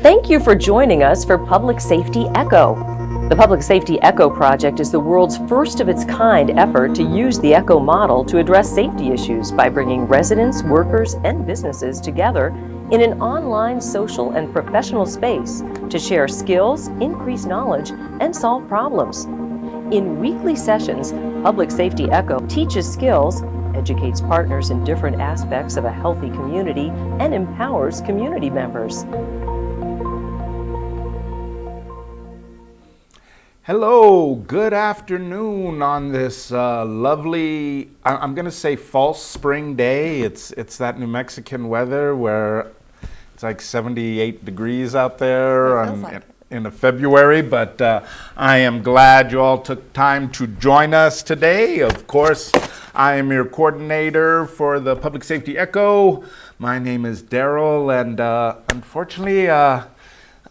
Thank you for joining us for Public Safety Echo. The Public Safety Echo project is the world's first of its kind effort to use the Echo model to address safety issues by bringing residents, workers, and businesses together in an online social and professional space to share skills, increase knowledge, and solve problems. In weekly sessions, Public Safety Echo teaches skills, educates partners in different aspects of a healthy community, and empowers community members. Hello, good afternoon on this lovely, I'm going to say false spring day. It's that New Mexican weather where it's like 78 degrees out there in February, but I am glad you all took time to join us today. Of course, I am your coordinator for the Public Safety Echo. My name is Daryl, and unfortunately,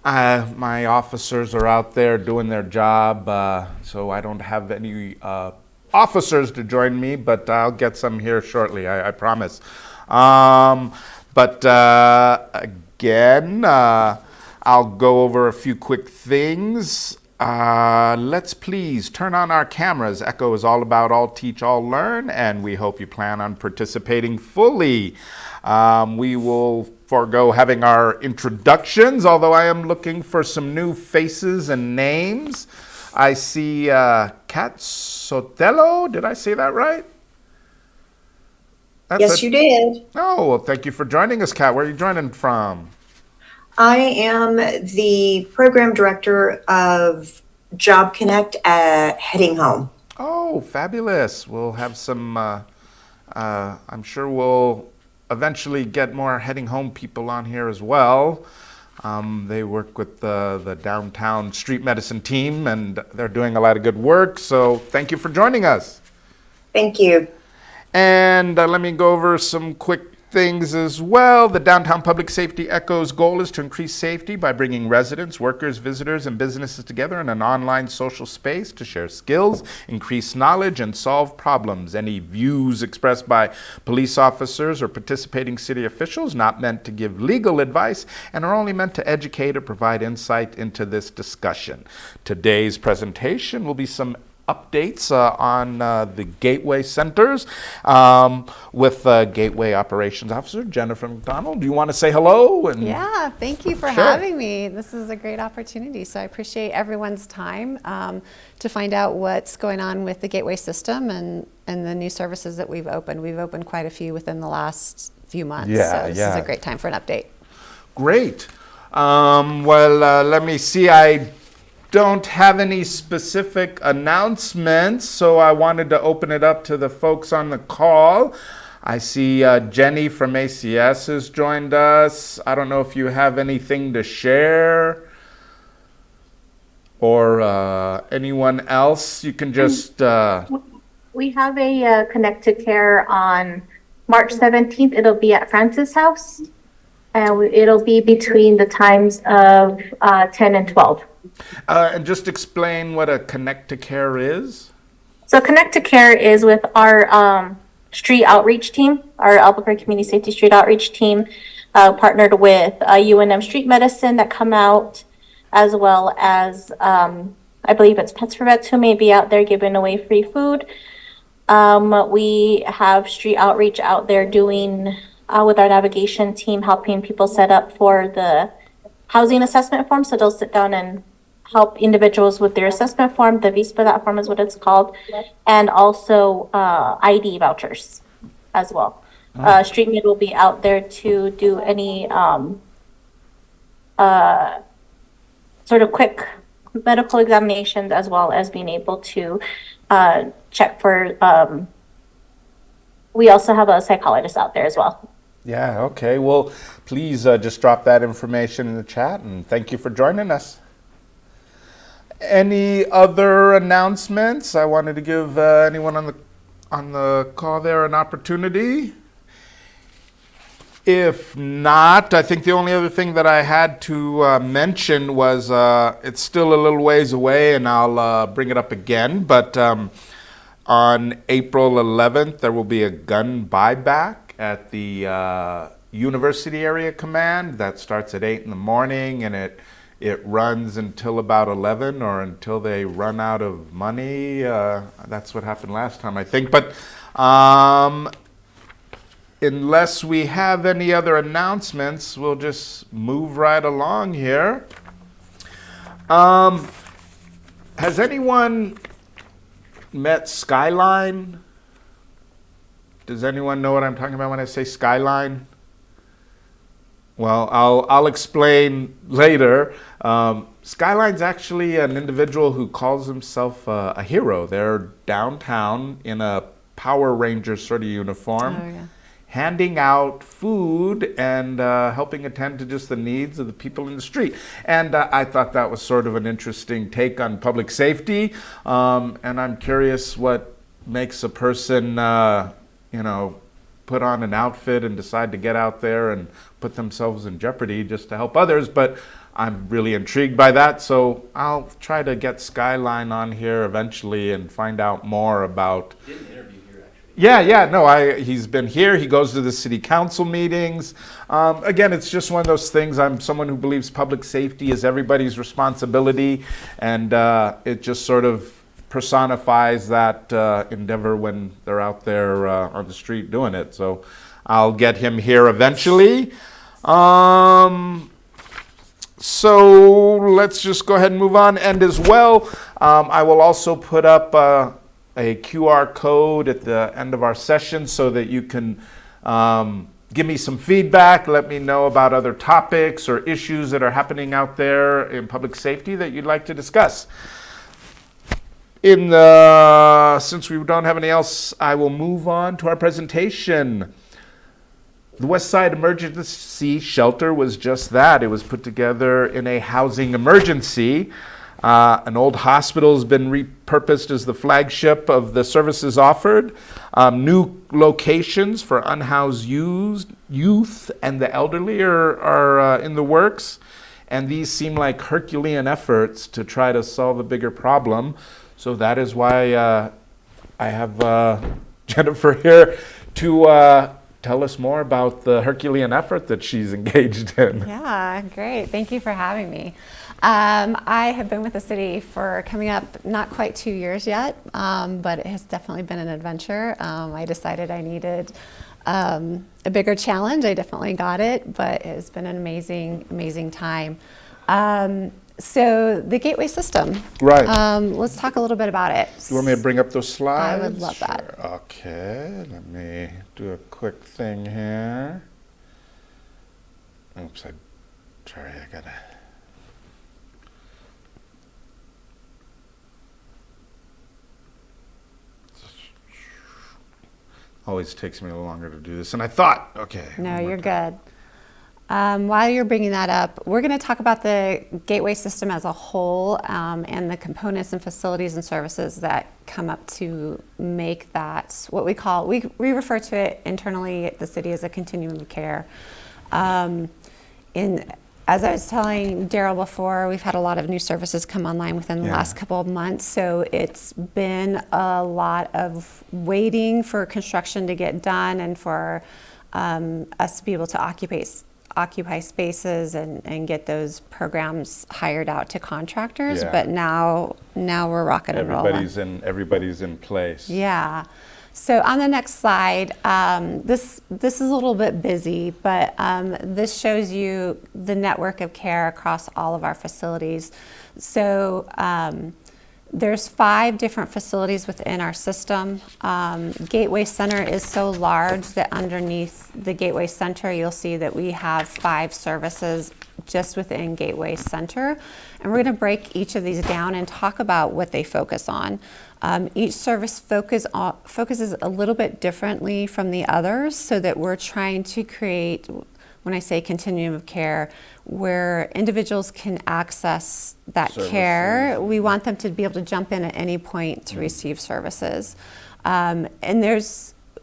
my officers are out there doing their job, so I don't have any officers to join me, but I'll get some here shortly, I promise. Again, I'll go over a few quick things. Let's please turn on our cameras. Echo is all about all teach, all learn, and we hope you plan on participating fully. We will forego having our introductions, although I am looking for some new faces and names. I see Kat Sotelo. Did I say that right? Yes, you did. Oh, well, thank you for joining us, Kat. Where are you joining from? I am the program director of Job Connect at Heading Home. Oh, fabulous. We'll have some, I'm sure we'll eventually get more Heading Home people on here as well. They work with the downtown street medicine team, and they're doing a lot of good work. So thank you for joining us. Thank you. And let me go over some quick things as well. The Downtown Public Safety Echo's goal is to increase safety by bringing residents, workers, visitors, and businesses together in an online social space to share skills, increase knowledge, and solve problems. Any views expressed by police officers or participating city officials not meant to give legal advice and are only meant to educate or provide insight into this discussion. Today's presentation will be some updates on the Gateway Centers with Gateway Operations Officer Jennifer McDonald. Do you want to say hello? Yeah, thank you for having me. This is a great opportunity, so I appreciate everyone's time to find out what's going on with the Gateway system and the new services that we've opened. We've opened quite a few within the last few months, so this is a great time for an update. Great. Let me see. I don't have any specific announcements, so I wanted to open it up to the folks on the call. I see Jenny from ACS has joined us. I don't know if you have anything to share, or anyone else. You can just... We have a Connect to Care on March 17th. It'll be at Francis House, and it'll be between the times of 10 and 12. And just explain what a Connect to Care is. So Connect to Care is with our street outreach team, our Albuquerque Community Safety Street Outreach team, partnered with UNM Street Medicine that come out, as well as I believe it's Pets for Vets who may be out there giving away free food. We have street outreach out there doing with our navigation team, helping people set up for the housing assessment form. So they'll sit down and help individuals with their assessment form. The visa for that form is what it's called, and also ID vouchers as well. Street Med will be out there to do any sort of quick medical examinations, as well as being able to check for. We also have a psychologist out there as well. Yeah, okay. Well, please just drop that information in the chat, and thank you for joining us. Any other announcements? I wanted to give anyone on the call there an opportunity. If not, I think the only other thing that I had to mention was it's still a little ways away, and I'll bring it up again, but on April 11th, there will be a gun buyback at the University Area Command that starts at 8 in the morning, and it runs until about 11 or until they run out of money. That's what happened last time, I think. But unless we have any other announcements, we'll just move right along here. Has anyone met Skyline? Does anyone know what I'm talking about when I say Skyline? Well, I'll explain later. Skyline's actually an individual who calls himself a hero. They're downtown in a Power Ranger sort of uniform. Oh, yeah. Handing out food and helping attend to just the needs of the people in the street. And I thought that was sort of an interesting take on public safety. And I'm curious what makes a person, put on an outfit and decide to get out there and put themselves in jeopardy just to help others. But I'm really intrigued by that. So I'll try to get Skyline on here eventually and find out more about... Yeah, he's been here. He goes to the city council meetings. Again, it's just one of those things. I'm someone who believes public safety is everybody's responsibility, and it just sort of personifies that endeavor when they're out there on the street doing it. So I'll get him here eventually. So let's just go ahead and move on. And as well, I will also put up a QR code at the end of our session so that you can give me some feedback, let me know about other topics or issues that are happening out there in public safety that you'd like to discuss. Since we don't have anything else, I will move on to our presentation. The West Side Emergency Shelter was just that. It was put together in a housing emergency. An old hospital has been repurposed as the flagship of the services offered. New locations for unhoused youth and the elderly are in the works. And these seem like Herculean efforts to try to solve a bigger problem. So that is why I have Jennifer here to tell us more about the Herculean effort that she's engaged in. Yeah, great. Thank you for having me. I have been with the city for coming up not quite 2 years yet, but it has definitely been an adventure. I decided I needed a bigger challenge. I definitely got it, but it has been an amazing, amazing time. So the gateway system. Right. Let's talk a little bit about it. Do you want me to bring up those slides? I would love that. Sure. Okay, let me do a quick thing here. Oops, sorry, I gotta... Always takes me a little longer to do this, and I thought, okay. No, you're good. While you're bringing that up, we're going to talk about the gateway system as a whole and the components and facilities and services that come up to make that what we call, we refer to it internally at the city as a continuum of care. As I was telling Daryl before, we've had a lot of new services come online within the last couple of months, so it's been a lot of waiting for construction to get done and for us to be able to occupy spaces and get those programs hired out to contractors. Yeah. But now we're rocking and rolling. Everybody's in place. Yeah. So on the next slide, this is a little bit busy, but this shows you the network of care across all of our facilities. So there's 5 different facilities within our system. Gateway Center is so large that underneath the Gateway Center, you'll see that we have 5 services just within Gateway Center. And we're going to break each of these down and talk about what they focus on. Each service focuses a little bit differently from the others, so that we're trying to create, when I say continuum of care, where individuals can access that care. We want them to be able to jump in at any point to receive services. And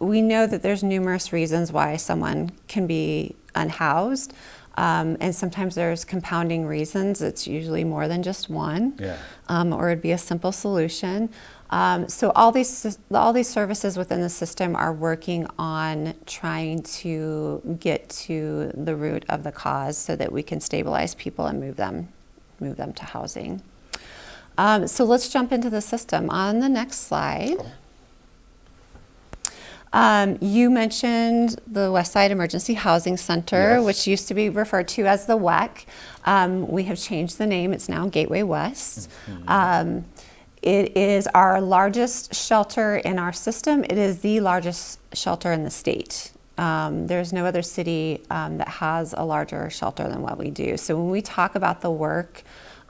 we know that there's numerous reasons why someone can be unhoused. And sometimes there's compounding reasons. It's usually more than just one, Yeah. Or it'd be a simple solution. So all these services within the system are working on trying to get to the root of the cause so that we can stabilize people and move them to housing. So let's jump into the system. On the next slide, you mentioned the West Side Emergency Housing Center, Yes. which used to be referred to as the WEC. We have changed the name. It's now Gateway West. It is our largest shelter in our system. It is the largest shelter in the state. There's no other city that has a larger shelter than what we do. So when we talk about the work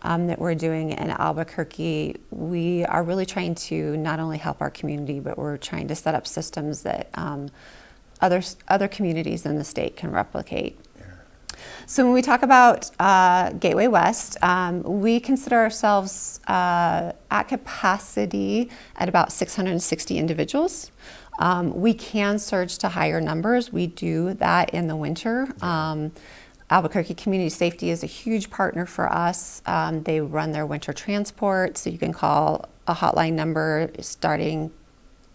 that we're doing in Albuquerque, we are really trying to not only help our community, but we're trying to set up systems that other communities in the state can replicate. So when we talk about Gateway West, we consider ourselves at capacity at about 660 individuals. We can surge to higher numbers. We do that in the winter. Albuquerque Community Safety is a huge partner for us. They run their winter transport, so you can call a hotline number starting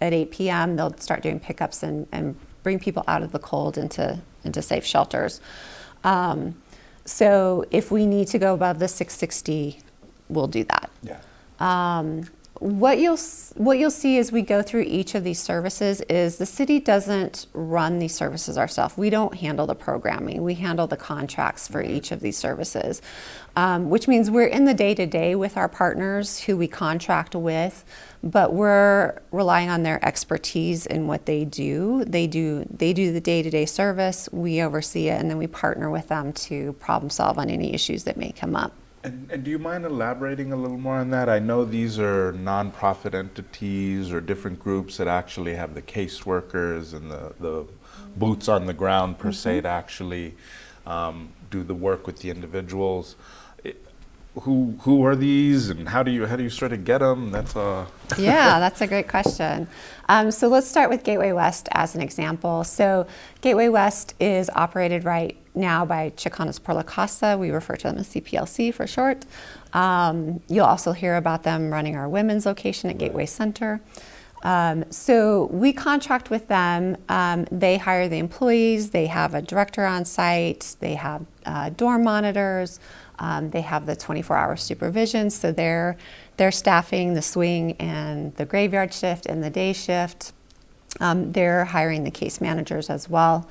at 8 p.m. They'll start doing pickups and bring people out of the cold into safe shelters. So if we need to go above the 660, we'll do that. Yeah. What you'll see as we go through each of these services is the city doesn't run these services ourselves. We don't handle the programming. We handle the contracts for each of these services, which means we're in the day-to-day with our partners who we contract with, but we're relying on their expertise in what they do. They do the day-to-day service, we oversee it, and then we partner with them to problem solve on any issues that may come up. And do you mind elaborating a little more on that? I know these are nonprofit entities or different groups that actually have the caseworkers and the boots on the ground per se to actually do the work with the individuals. Who are these, and how do you sort of get them? Yeah, that's a great question. So let's start with Gateway West as an example. So Gateway West is operated right now by Chicanas por la Casa. We refer to them as CPLC for short. You'll also hear about them running our women's location at Gateway Center. So we contract with them. They hire the employees. They have a director on site. They have dorm monitors. They have the 24-hour supervision. So they're staffing the swing and the graveyard shift and the day shift. They're hiring the case managers as well.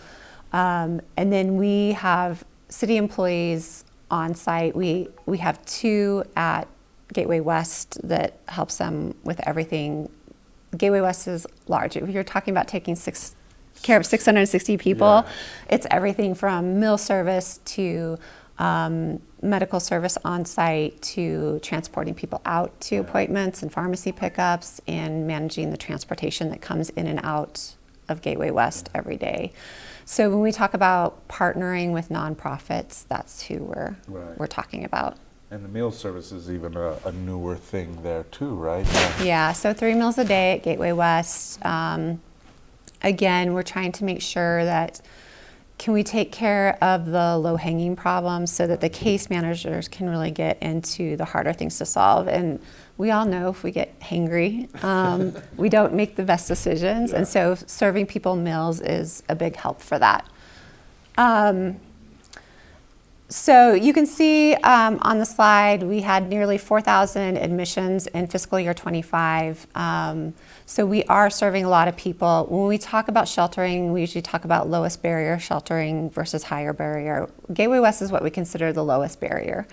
And then we have city employees on site. We have 2 at Gateway West that helps them with everything. Gateway West is large. If you're talking about taking care of 660 people, it's everything from meal service to medical service on site to transporting people out to appointments and pharmacy pickups and managing the transportation that comes in and out of Gateway West every day. So when we talk about partnering with nonprofits, that's who we're talking about. And the meal service is even a newer thing there too, right? Yeah, so 3 meals a day at Gateway West. Again, we're trying to make sure that can we take care of the low-hanging problems so that the case managers can really get into the harder things to solve. And we all know if we get hangry, we don't make the best decisions. And so serving people meals is a big help for that. So you can see on the slide, we had nearly 4,000 admissions in fiscal year 25. So we are serving a lot of people. When we talk about sheltering, we usually talk about lowest barrier sheltering versus higher barrier. Gateway West is what we consider the lowest barrier,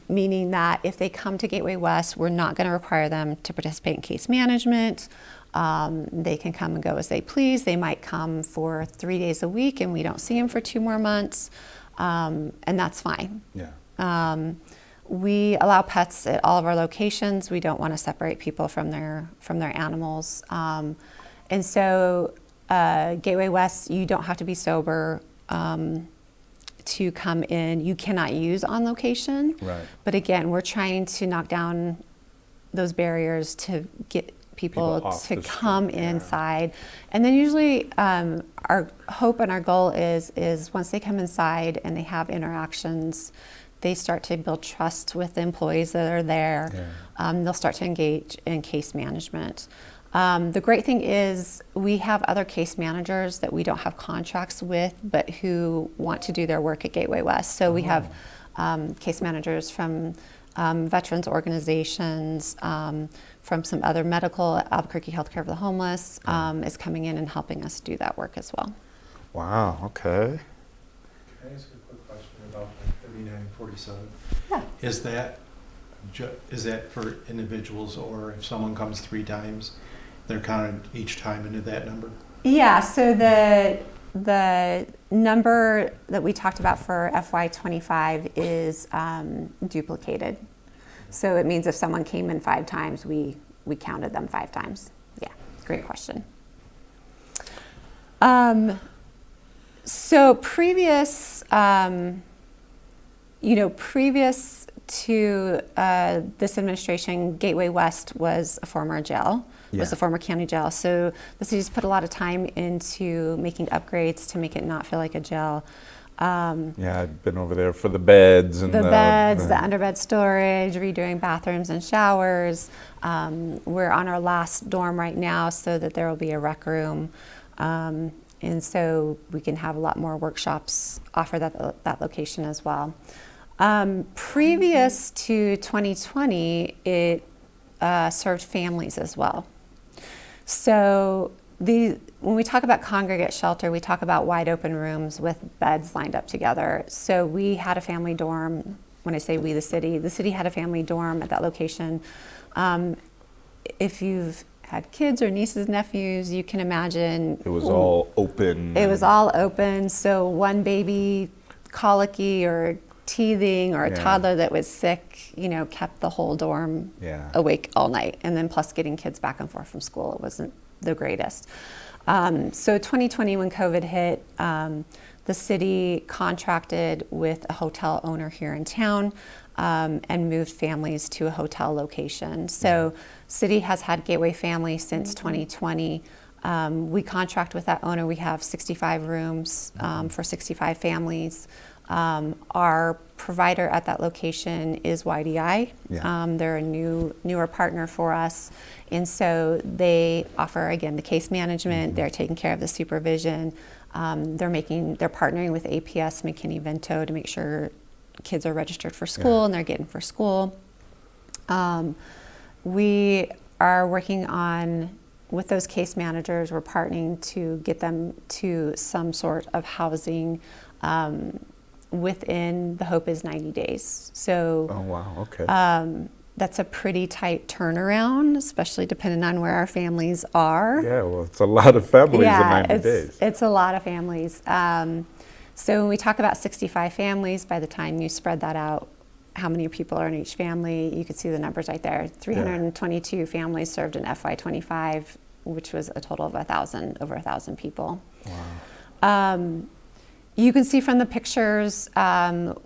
meaning that if they come to Gateway West, we're not going to require them to participate in case management. They can come and go as they please. They might come for 3 days a week and we don't see them for 2 more months. And that's fine. Yeah. We allow pets at all of our locations. We don't want to separate people from their animals. And so Gateway West, you don't have to be sober to come in. You cannot use on location. Right. But again, we're trying to knock down those barriers to people off to the come street, yeah. inside. And then usually our hope and our goal is once they come inside and they have interactions, they start to build trust with the employees that are there. Yeah. They'll start to engage in case management. The great thing is we have other case managers that we don't have contracts with, but who want to do their work at Gateway West. So we have case managers from veterans organizations, from some other medical, Albuquerque Healthcare for the Homeless is coming in and helping us do that work as well. Wow, okay. Can I ask a quick question about like 3947? Yeah. Is that for individuals, or if someone comes 3 times, they're counted each time into that number? Yeah, so the number that we talked about for FY25 is duplicated. So it means if someone came in 5 times, we counted them 5 times. Yeah, great question. So previous to this administration, Gateway West was a former jail. Was a former county jail. So the city's put a lot of time into making upgrades to make it not feel like a jail. Yeah, I've been over there for the beds and the beds, the underbed storage, redoing bathrooms and showers. We're on our last dorm right now so that there will be a rec room. And so we can have a lot more workshops offered at that location as well. Previous to 2020, it served families as well. So when we talk about congregate shelter, we talk about wide open rooms with beds lined up together. So we had a family dorm. When I say we, the city had a family dorm at that location. If you've had kids or nieces, nephews, you can imagine. It was all open. It was all open. So one baby colicky or teething or a toddler that was sick, kept the whole dorm awake all night. And then plus getting kids back and forth from school, it wasn't the greatest. So 2020, when COVID hit, the city contracted with a hotel owner here in town and moved families to a hotel location. So city has had Gateway Family since 2020. We contract with that owner. We have 65 rooms for 65 families. Our provider at that location is YDI. They're a newer partner for us. And so they offer, again, the case management. They're taking care of the supervision. They're partnering with APS McKinney-Vento to make sure kids are registered for school and they're getting for school. We are working on, with those case managers, we're partnering to get them to some sort of housing within, the hope is 90 days. So oh, wow, okay. That's a pretty tight turnaround, especially depending on where our families are. Yeah, well, it's a lot of families in 90 days. It's a lot of families. So when we talk about 65 families, by the time you spread that out, how many people are in each family, you can see the numbers right there. 322 families served in FY25, which was a total of over 1,000 people. Wow. You can see from the pictures,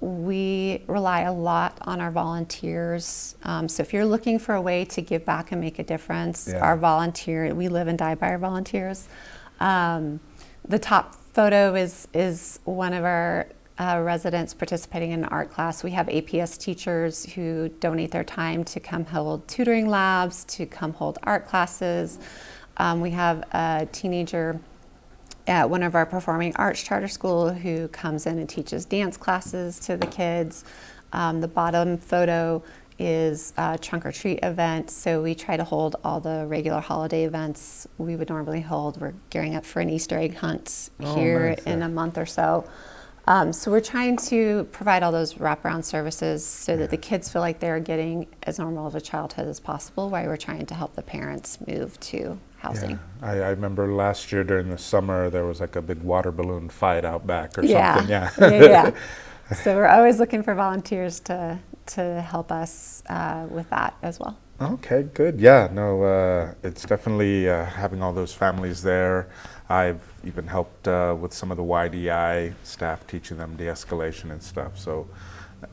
we rely a lot on our volunteers. So if you're looking for a way to give back and make a difference, we live and die by our volunteers. The top photo is one of our residents participating in an art class. We have APS teachers who donate their time to come hold tutoring labs, to come hold art classes. We have a teenager at one of our performing arts charter school who comes in and teaches dance classes to the kids. The bottom photo is a trunk or treat event. So we try to hold all the regular holiday events we would normally hold. We're gearing up for an Easter egg hunt here in a month or so. So we're trying to provide all those wraparound services so that the kids feel like they're getting as normal of a childhood as possible, while we're trying to help the parents move to housing. I remember last year during the summer there was like a big water balloon fight out back or something. Yeah. So we're always looking for volunteers to help us with that as well. Okay, good. Yeah, no, it's definitely having all those families there. I've even helped with some of the YDI staff, teaching them de-escalation and stuff. So,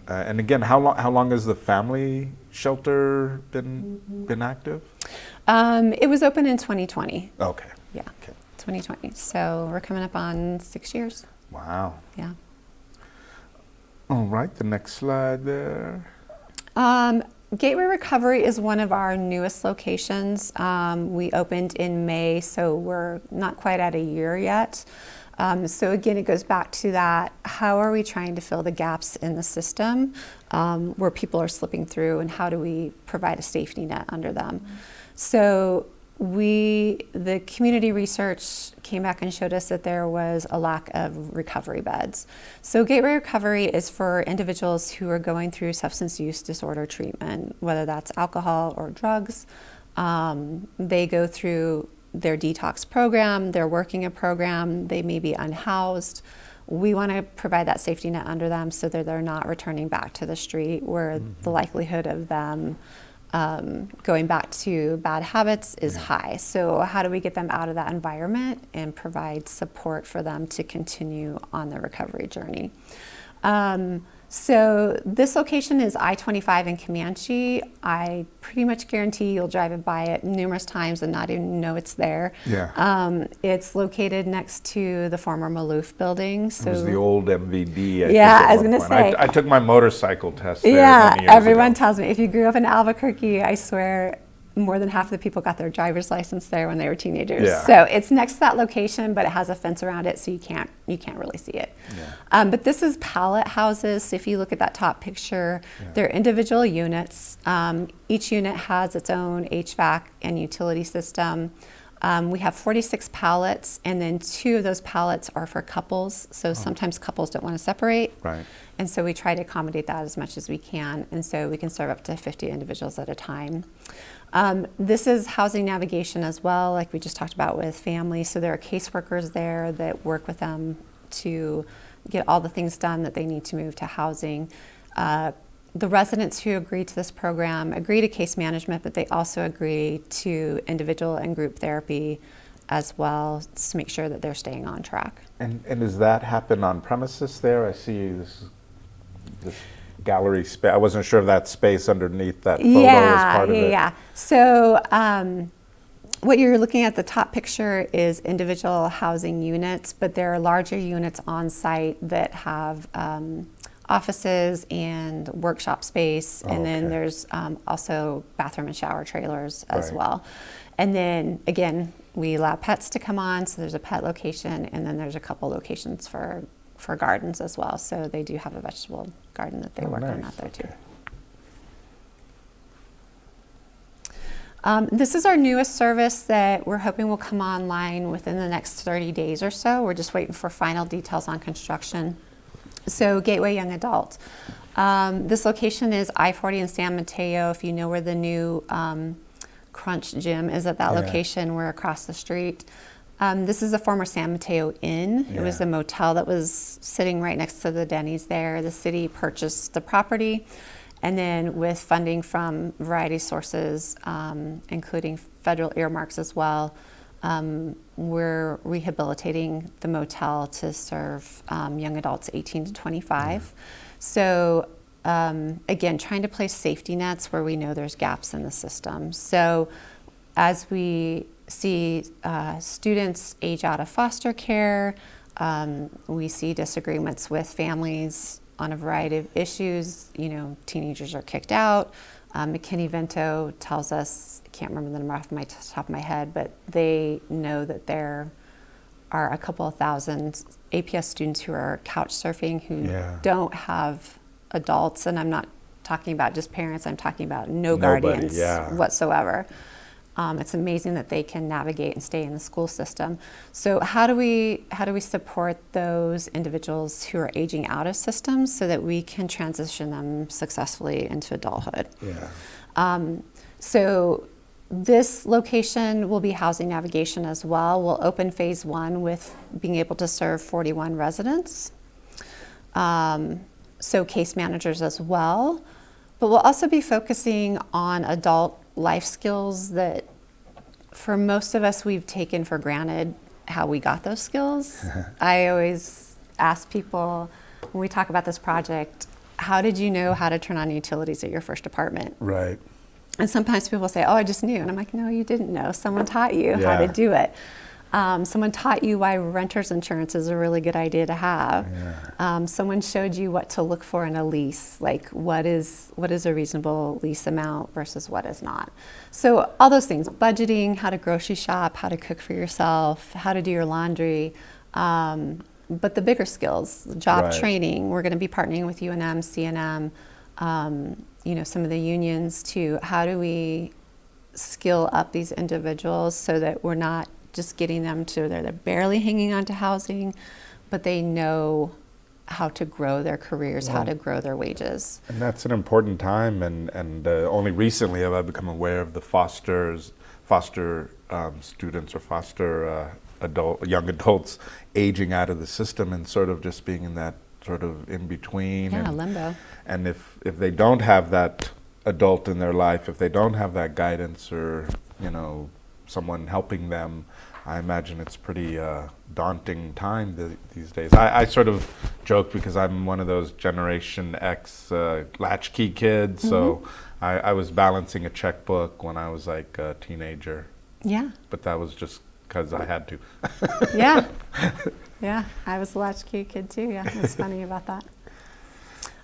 and again, how long has the family shelter been active? It was open in 2020. Okay. Yeah, Okay. 2020. So we're coming up on 6 years. Wow. Yeah. All right, the next slide there. Gateway Recovery is one of our newest locations. We opened in May, so we're not quite at a year yet. So again, it goes back to that, how are we trying to fill the gaps in the system where people are slipping through, and how do we provide a safety net under them? So the community research came back and showed us that there was a lack of recovery beds. So Gateway Recovery is for individuals who are going through substance use disorder treatment, whether that's alcohol or drugs. They go through their detox program, their working a program, they may be unhoused. We want to provide that safety net under them so that they're not returning back to the street, where the likelihood of them going back to bad habits is high. So how do we get them out of that environment and provide support for them to continue on their recovery journey? So this location is I-25 in Comanche. I pretty much guarantee you'll drive by it numerous times and not even know it's there. Yeah. It's located next to the former Maloof building. So It was the old MVD. Yeah, think, I was at one gonna point. say. I took my motorcycle test there yeah, many years everyone ago. tells me, if you grew up in Albuquerque, I swear more than half of the people got their driver's license there when they were teenagers. Yeah. So it's next to that location, but it has a fence around it, so you can't really see it. Yeah. But this is pallet houses. So if you look at that top picture, they're individual units. Each unit has its own HVAC and utility system. We have 46 pallets, and then 2 of those pallets are for couples. So sometimes couples don't want to separate. Right. And so we try to accommodate that as much as we can. And so we can serve up to 50 individuals at a time. This is housing navigation as well, like we just talked about with families. So there are caseworkers there that work with them to get all the things done that they need to move to housing. The residents who agree to this program agree to case management, but they also agree to individual and group therapy as well, to make sure that they're staying on track. And does that happen on premises there? I see this gallery space. I wasn't sure if that space underneath that photo was part of it. Yeah. So what you're looking at, the top picture, is individual housing units, but there are larger units on site that have offices and workshop space, and then there's also bathroom and shower trailers as well. And then again, we allow pets to come on, so there's a pet location, and then there's a couple locations for gardens as well. So they do have a vegetable garden that they work on out there too. This is our newest service that we're hoping will come online within the next 30 days or so. We're just waiting for final details on construction. So Gateway Young Adult. This location is I-40 in San Mateo. If you know where the new Crunch Gym is, at that location, we're across the street. This is a former San Mateo Inn. It was a motel that was sitting right next to the Denny's there. The city purchased the property, and then with funding from a variety of sources, including federal earmarks as well, we're rehabilitating the motel to serve young adults 18 to 25. So again, trying to place safety nets where we know there's gaps in the system. So as we see students age out of foster care, we see disagreements with families on a variety of issues. You know, teenagers are kicked out. McKinney-Vento tells us, I can't remember the number off my top of my head, but they know that there are a couple of thousand APS students who are couch surfing who don't have adults, and I'm not talking about just parents, I'm talking about no guardians whatsoever. It's amazing that they can navigate and stay in the school system. So how do we support those individuals who are aging out of systems so that we can transition them successfully into adulthood? So this location will be housing navigation as well. We'll open phase 1 with being able to serve 41 residents. So case managers as well. But we'll also be focusing on adult life skills that for most of us we've taken for granted how we got those skills. I always ask people when we talk about this project, how did you know how to turn on utilities at your first apartment? Right. And sometimes people say, oh, I just knew. And I'm like, no, you didn't know. Someone taught you how Yeah. to do it. Someone taught you why renter's insurance is a really good idea to have. Yeah. Someone showed you what to look for in a lease, like what is a reasonable lease amount versus what is not. So all those things, budgeting, how to grocery shop, how to cook for yourself, how to do your laundry. But the bigger skills, job Right. training, we're going to be partnering with UNM, CNM, some of the unions to how do we skill up these individuals so that we're not just getting them to they're barely hanging on to housing, but they know how to grow their careers, how to grow their wages. And that's an important time, and only recently have I become aware of the foster students or foster young adults aging out of the system and sort of just being in that sort of in between. Yeah, and, limbo. And if they don't have that adult in their life, if they don't have that guidance or someone helping them, I imagine it's pretty daunting time these days. I sort of joke because I'm one of those Generation X latchkey kids, so I was balancing a checkbook when I was like a teenager. Yeah. But that was just because I had to. Yeah. Yeah, I was a latchkey kid too. Yeah, it's funny about that.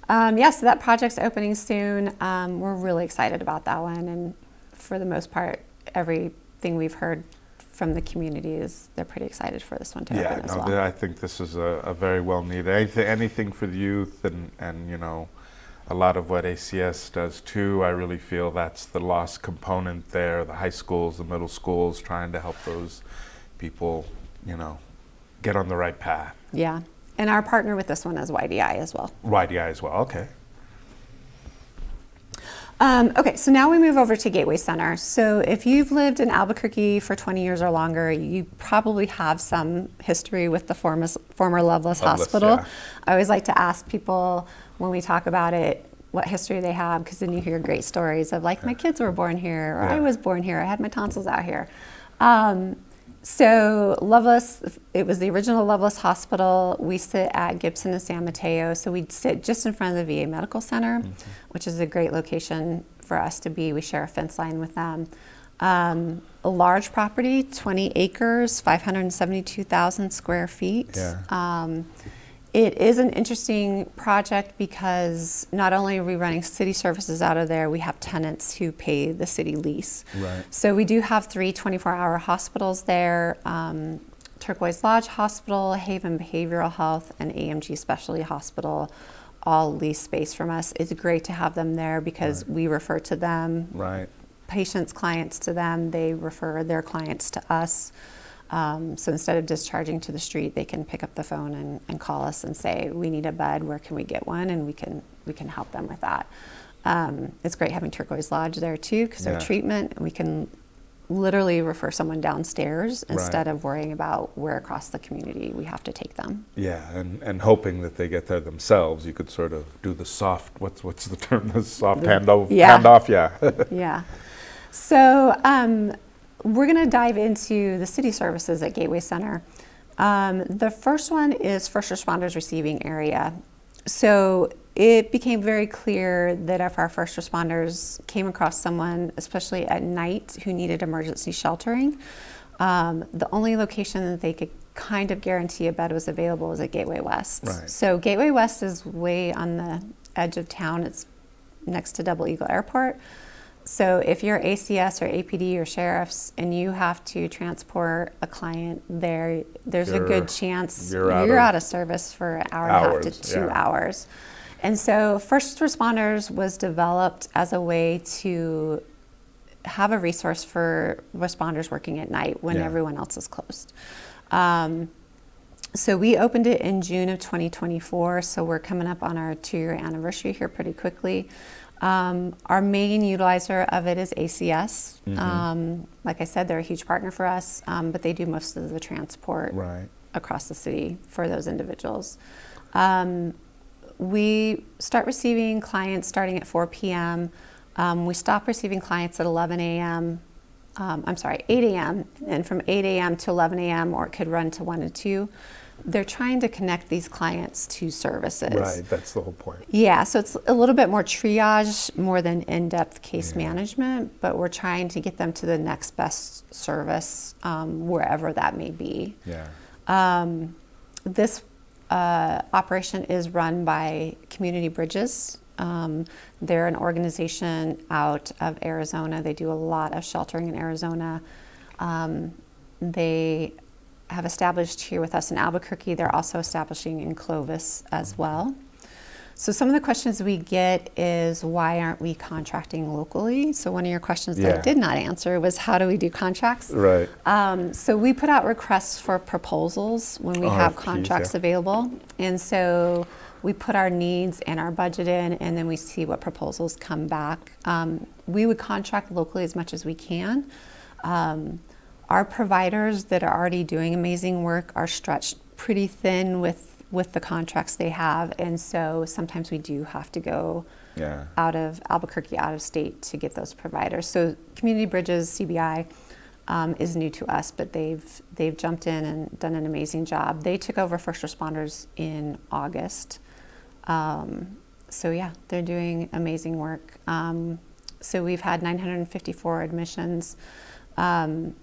So that project's opening soon. We're really excited about that one, and for the most part, everything we've heard from the community is they're pretty excited for this one to open as well. I think this is a very well needed anything for the youth, and a lot of what ACS does too. I really feel that's the lost component there. The high schools, the middle schools, trying to help those people, get on the right path. Yeah, and our partner with this one is YDI as well. YDI as well. Okay. Okay, so now we move over to Gateway Center. So if you've lived in Albuquerque for 20 years or longer, you probably have some history with the former Loveless Hospital. Yeah. I always like to ask people when we talk about it what history they have, because then you hear great stories of like, my kids were born here, or I was born here, I had my tonsils out here. So Loveless, it was the original Loveless Hospital. We sit at Gibson and San Mateo, so we sit just in front of the VA Medical Center, which is a great location for us to be. We share a fence line with them. A large property, 20 acres, 572,000 square feet. Yeah. It is an interesting project because not only are we running city services out of there, we have tenants who pay the city lease. Right. So we do have 3 24-hour hospitals there, Turquoise Lodge Hospital, Haven Behavioral Health, and AMG Specialty Hospital, all lease space from us. It's great to have them there because we refer to them, Right. patients, clients to them, they refer their clients to us. So instead of discharging to the street, they can pick up the phone and call us and say, we need a bed, where can we get one? And we can help them with that. It's great having Turquoise Lodge there too, because their treatment, we can literally refer someone downstairs instead of worrying about where across the community we have to take them. Yeah, and hoping that they get there themselves. You could sort of do the soft, what's the term, the soft handoff, yeah. Yeah. So we're going to dive into the city services at Gateway Center. The first one is first responders receiving area. So it became very clear that if our first responders came across someone, especially at night, who needed emergency sheltering, the only location that they could kind of guarantee a bed was available was at Gateway West. Right. So Gateway West is way on the edge of town. It's next to Double Eagle Airport. So if you're ACS or APD or sheriffs and you have to transport a client there, there's a good chance you're out of service for an hour and a half to 2 hours. And so first responders was developed as a way to have a resource for responders working at night when everyone else is closed. So we opened it in June of 2024, so we're coming up on our 2-year anniversary here pretty quickly. Our main utilizer of it is ACS. Like I said, they're a huge partner for us, but they do most of the transport across the city for those individuals. We start receiving clients starting at 4 p.m. We stop receiving clients at 11 a.m. 8 a.m. and from 8 a.m. to 11 a.m. or it could run to 1 and 2. they're trying to connect these clients to services. Right, that's the whole point. Yeah, so it's a little bit more triage, more than in-depth case management, but we're trying to get them to the next best service, wherever that may be. Yeah. This operation is run by Community Bridges. They're an organization out of Arizona. They do a lot of sheltering in Arizona. They have established here with us in Albuquerque. They're also establishing in Clovis as well. So some of the questions we get is, why aren't we contracting locally? So one of your questions that I did not answer was, how do we do contracts? Right. So we put out requests for proposals when we have RFPs, contracts available. And so we put our needs and our budget in, and then we see what proposals come back. We would contract locally as much as we can. Our providers that are already doing amazing work are stretched pretty thin with the contracts they have, and so sometimes we do have to go out of Albuquerque, out of state, to get those providers. So Community Bridges, CBI, is new to us, but they've jumped in and done an amazing job. They took over first responders in August. So yeah, they're doing amazing work. So we've had 954 admissions.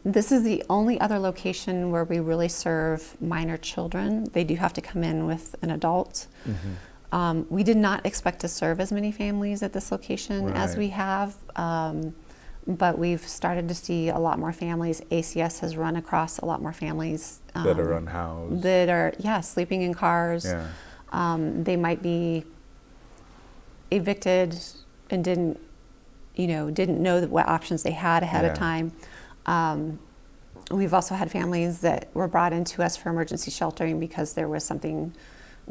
This is the only other location where we really serve minor children. They do have to come in with an adult. We did not expect to serve as many families at this location as we have, but we've started to see a lot more families. ACS has run across a lot more families that are unhoused. That are, sleeping in cars. They might be evicted and didn't know what options they had ahead of time. We've also had families that were brought into us for emergency sheltering because there was something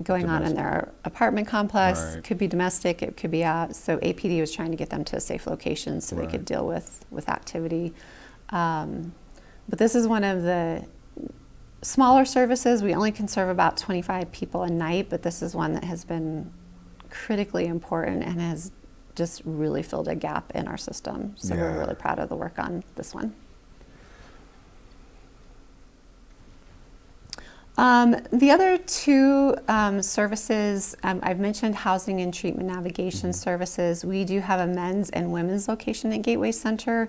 going on in their apartment complex. It could be domestic, it could be out. So APD was trying to get them to a safe location so they could deal with activity. But this is one of the smaller services. We only can serve about 25 people a night, but this is one that has been critically important and has just really filled a gap in our system. So we're really proud of the work on this one. The other two services, I've mentioned housing and treatment navigation services. We do have a men's and women's location at Gateway Center.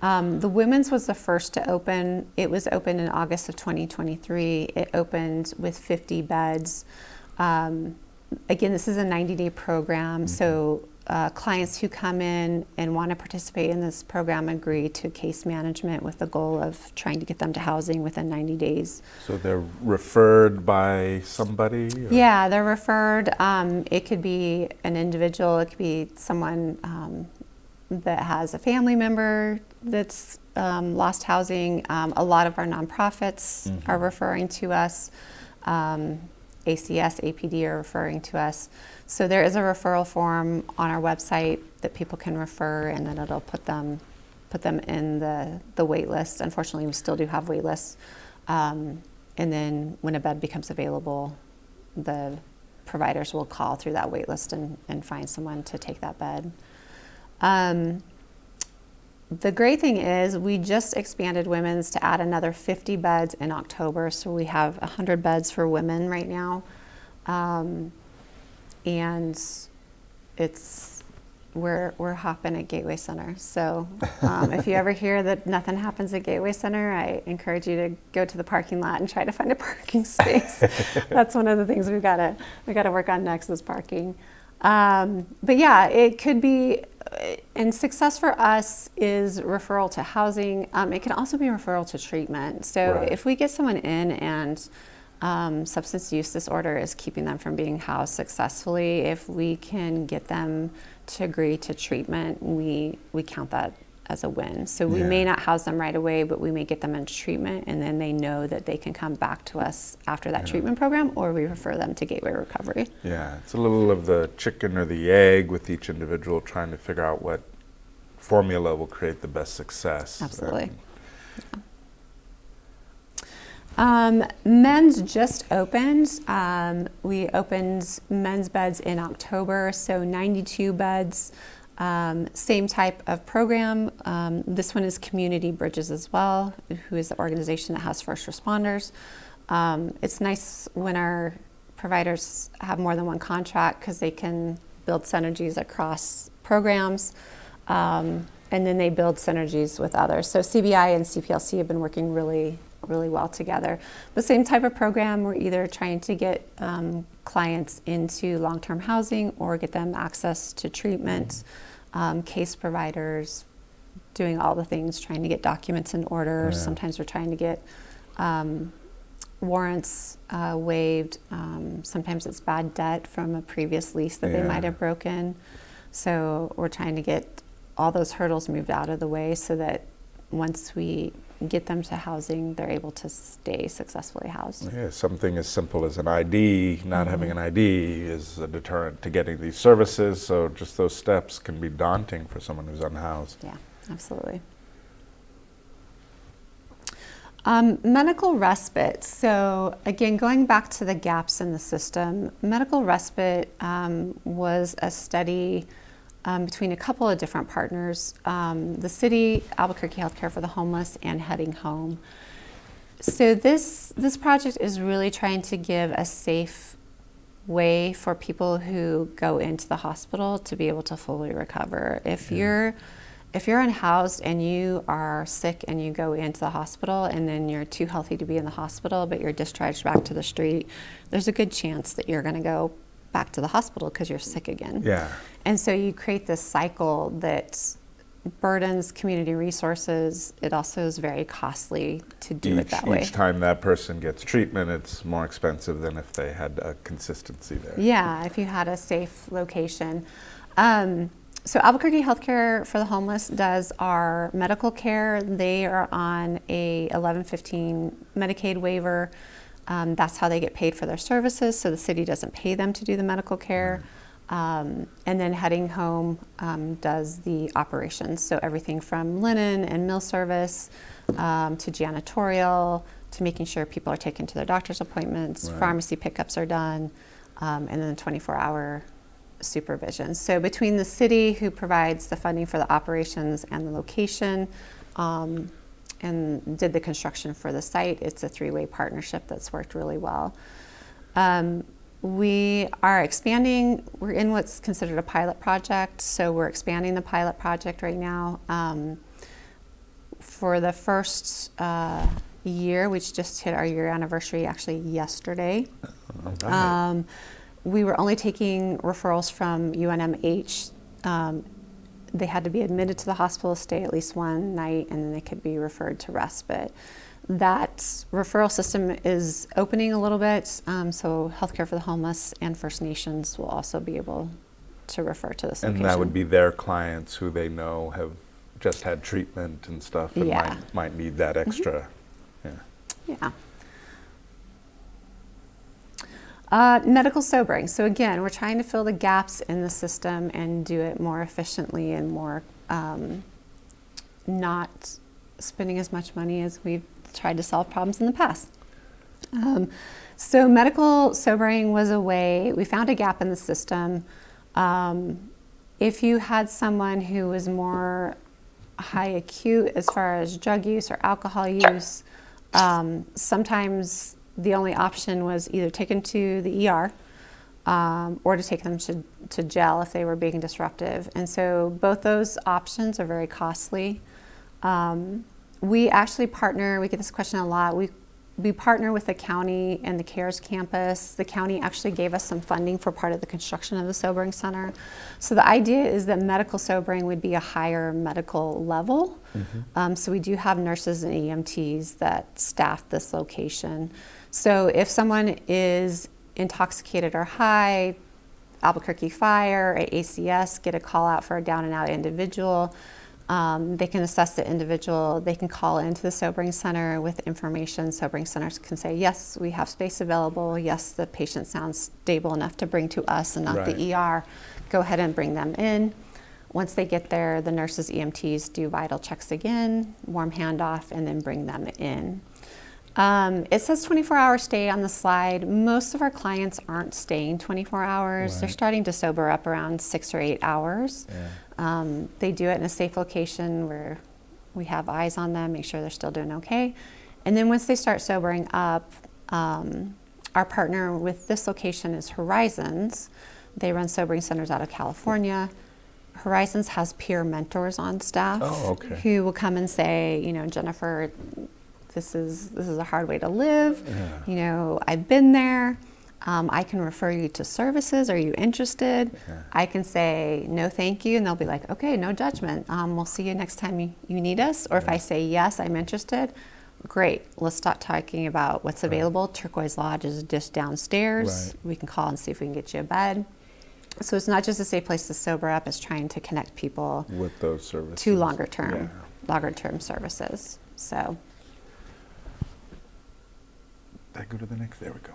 The women's was the first to open. It was opened in August of 2023. It opened with 50 beds. Again, this is a 90-day program, so clients who come in and want to participate in this program agree to case management with the goal of trying to get them to housing within 90 days. So they're referred by somebody? Or? Yeah, they're referred. It could be an individual, it could be someone that has a family member that's lost housing. A lot of our nonprofits are referring to us. ACS, APD are referring to us. So there is a referral form on our website that people can refer, and then it'll put them in the wait list. Unfortunately, we still do have wait lists. And then when a bed becomes available, the providers will call through that wait list and find someone to take that bed. The great thing is we just expanded women's to add another 50 beds in October. So we have 100 beds for women right now. And we're hopping at Gateway Center. So if you ever hear that nothing happens at Gateway Center, I encourage you to go to the parking lot and try to find a parking space. That's one of the things we gotta work on next is parking. But yeah, it could be, and success for us is referral to housing. It can also be referral to treatment. So if we get someone in and substance use disorder is keeping them from being housed successfully, if we can get them to agree to treatment, we count that as a win. So we may not house them right away, but we may get them into treatment, and then they know that they can come back to us after that treatment program, or we refer them to Gateway Recovery. Yeah, it's a little of the chicken or the egg with each individual trying to figure out what formula will create the best success. Absolutely. Men's just opened. We opened men's beds in October, so 92 beds. Same type of program. This one is Community Bridges as well, who is the organization that has first responders. It's nice when our providers have more than one contract because they can build synergies across programs, and then they build synergies with others. So CBI and CPLC have been working really well together. The same type of program, we're either trying to get clients into long-term housing or get them access to treatment, case providers, doing all the things, trying to get documents in order. Sometimes we're trying to get warrants waived. Sometimes it's bad debt from a previous lease that they might have broken. So we're trying to get all those hurdles moved out of the way so that once we get them to housing, they're able to stay successfully housed. Yeah, something as simple as an ID, not having an ID is a deterrent to getting these services, so just those steps can be daunting for someone who's unhoused. Yeah, absolutely. Medical respite. So again, going back to the gaps in the system, medical respite was a study between a couple of different partners, the city, Albuquerque Healthcare for the Homeless, and Heading Home. So this project is really trying to give a safe way for people who go into the hospital to be able to fully recover. If you're unhoused and you are sick and you go into the hospital and then you're too healthy to be in the hospital, but you're discharged back to the street, there's a good chance that you're going to go back to the hospital because you're sick again. Yeah. And so you create this cycle that burdens community resources. It also is very costly to do it that way. Each time that person gets treatment, it's more expensive than if they had a consistency there. Yeah, if you had a safe location. So Albuquerque Healthcare for the Homeless does our medical care. They are on a 1115 Medicaid waiver. That's how they get paid for their services, so the city doesn't pay them to do the medical care. And then Heading Home does the operations, so everything from linen and meal service to janitorial to making sure people are taken to their doctor's appointments, pharmacy pickups are done, and then 24-hour supervision. So between the city, who provides the funding for the operations and the location, and did the construction for the site, it's a three-way partnership that's worked really well. We are expanding. We're in what's considered a pilot project, so we're expanding the pilot project right now. For the first year, which just hit our year anniversary actually yesterday, we were only taking referrals from UNMH. They had to be admitted to the hospital, stay at least one night, and then they could be referred to respite. That referral system is opening a little bit, so Healthcare for the Homeless and First Nations will also be able to refer to this location. And that would be their clients who they know have just had treatment and stuff and might need that extra. Yeah. Medical sobering. So again, we're trying to fill the gaps in the system and do it more efficiently and more not spending as much money as we've tried to solve problems in the past. So medical sobering was a way, we found a gap in the system. If you had someone who was more high acute as far as drug use or alcohol use, sometimes the only option was either taken to the ER or to take them to jail if they were being disruptive. And so both those options are very costly. We actually partner, we get this question a lot, we partner with the county and the CARES campus. The county actually gave us some funding for part of the construction of the sobering center. So the idea is that medical sobering would be a higher medical level. So we do have nurses and EMTs that staff this location. So if someone is intoxicated or high, Albuquerque Fire or ACS get a call out for a down and out individual. They can assess the individual. They can call into the sobering center with information. Sobering centers can say, yes, we have space available. Yes, the patient sounds stable enough to bring to us and not the ER. Go ahead and bring them in. Once they get there, the nurses, EMTs do vital checks again, warm handoff, and then bring them in. It says 24-hour stay on the slide. Most of our clients aren't staying 24 hours. They're starting to sober up around 6 or 8 hours. They do it in a safe location where we have eyes on them, make sure they're still doing okay. And then once they start sobering up, Our partner with this location is Horizons. They run sobering centers out of California. Horizons has peer mentors on staff who will come and say, you know, Jennifer, this is a hard way to live. You know, I've been there. I can refer you to services. Are you interested? I can say no, thank you, and they'll be like, okay, no judgment. We'll see you next time you need us. Or if I say yes, I'm interested. Great. Let's start talking about what's available. Turquoise Lodge is just downstairs. We can call and see if we can get you a bed. So it's not just a safe place to sober up, it's trying to connect people with those services to longer term services. So did I go to the next? There we go.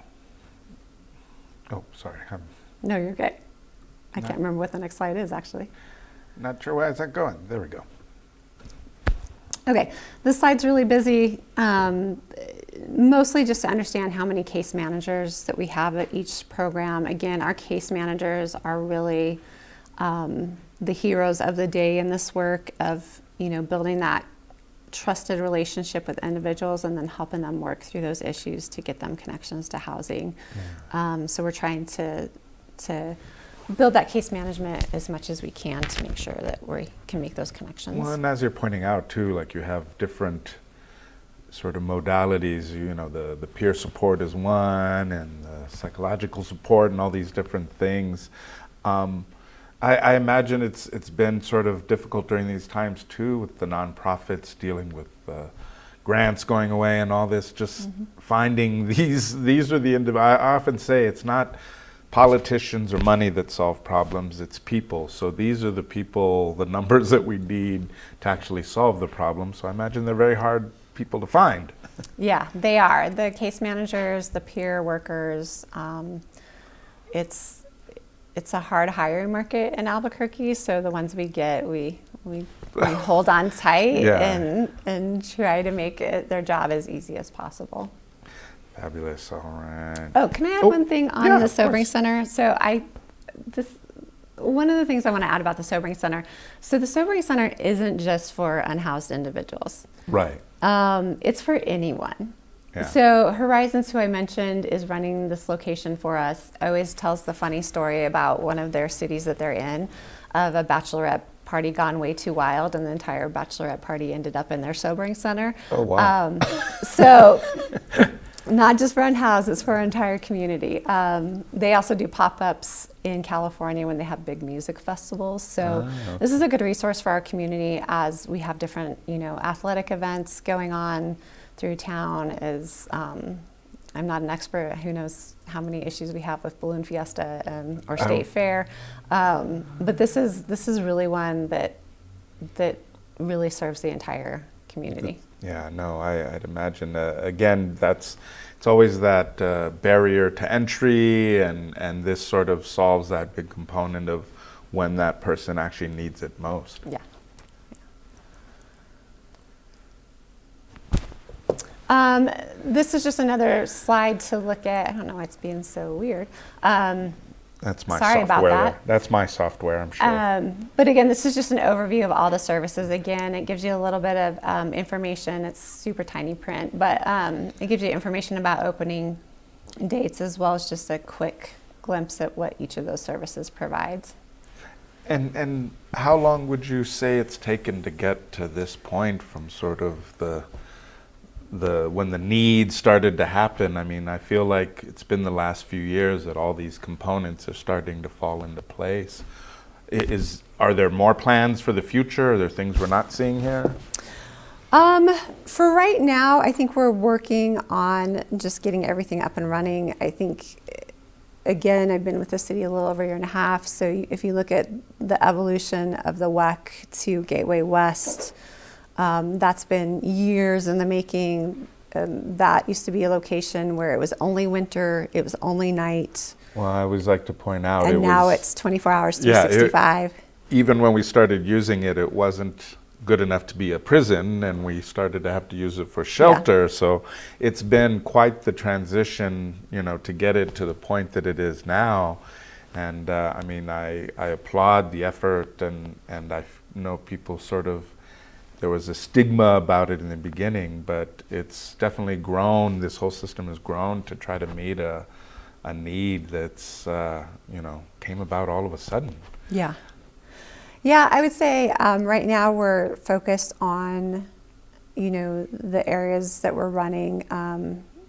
Oh, sorry. No, you're good. I can't remember what the next slide is, actually. Not sure where is that going. There we go. Okay, this slide's really busy, mostly just to understand how many case managers that we have at each program. Again, our case managers are really the heroes of the day in this work of, you know, building that trusted relationship with individuals and then helping them work through those issues to get them connections to housing. So we're trying to build that case management as much as we can to make sure that we can make those connections. Well, and as you're pointing out too, like you have different sort of modalities, you know, the peer support is one, and the psychological support and all these different things. I imagine it's been sort of difficult during these times too, with the nonprofits dealing with grants going away and all this, just finding these are the I often say it's not politicians or money that solve problems, it's people. So these are the people, the numbers that we need to actually solve the problem. So I imagine they're very hard people to find. Yeah, they are. The case managers, the peer workers, it's a hard hiring market in Albuquerque. So the ones we get, we hold on tight and try to make their job as easy as possible. Fabulous. All right. Oh, can I add one thing on the sobering center? So one of the things I want to add about the sobering center. So the sobering center isn't just for unhoused individuals. Right. It's for anyone. Yeah. So Horizons, who I mentioned, is running this location for us, always tells the funny story about one of their cities that they're in, of a bachelorette party gone way too wild, and the entire bachelorette party ended up in their sobering center. Oh, wow. So not just for unhoused, it's for our entire community. They also do pop-ups in California when they have big music festivals. So this is a good resource for our community as we have different, you know, athletic events going on through town. I'm not an expert. Who knows how many issues we have with Balloon Fiesta or State Fair. But this is really one that really serves the entire community. Yeah, no, I'd imagine, again, it's always that barrier to entry, and this sort of solves that big component of when that person actually needs it most. Yeah. This is just another slide to look at. I don't know why it's being so weird. That's my Sorry software. about that. That's my software, I'm sure. But again, this is just an overview of all the services. Again, it gives you a little bit of information. It's super tiny print, but it gives you information about opening dates as well as just a quick glimpse at what each of those services provides. And how long would you say it's taken to get to this point from sort of the when the need started to happen? I mean, I feel like it's been the last few years that all these components are starting to fall into place. Are there more plans for the future? Are there things we're not seeing here? For right now, I think we're working on just getting everything up and running. I think, again, I've been with the city a little over a year and a half, so if you look at the evolution of the WEC to Gateway West, that's been years in the making. That used to be a location where it was only winter, it was only night. Well, I always like to point out, and now it's 24 hours, 365. Even when we started using it, it wasn't good enough to be a prison, and we started to have to use it for shelter. Yeah. So it's been quite the transition, you know, to get it to the point that it is now. And I mean, I applaud the effort, and I know people sort of there was a stigma about it in the beginning, but it's definitely grown. This whole system has grown to try to meet a need that's, came about all of a sudden. Yeah. Yeah, I would say right now we're focused on, the areas that we're running.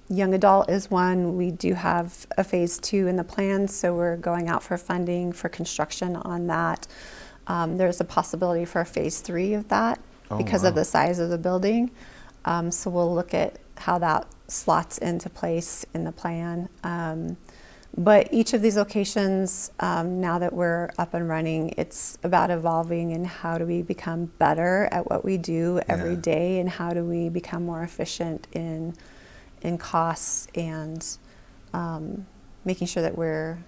Young adult is one. We do have a phase 2 in the plan, so we're going out for funding for construction on that. There's a possibility for a phase 3 of that because of the size of the building. So we'll look at how that slots into place in the plan. But each of these locations, now that we're up and running, it's about evolving and how do we become better at what we do every day, and how do we become more efficient in costs, and making sure that we're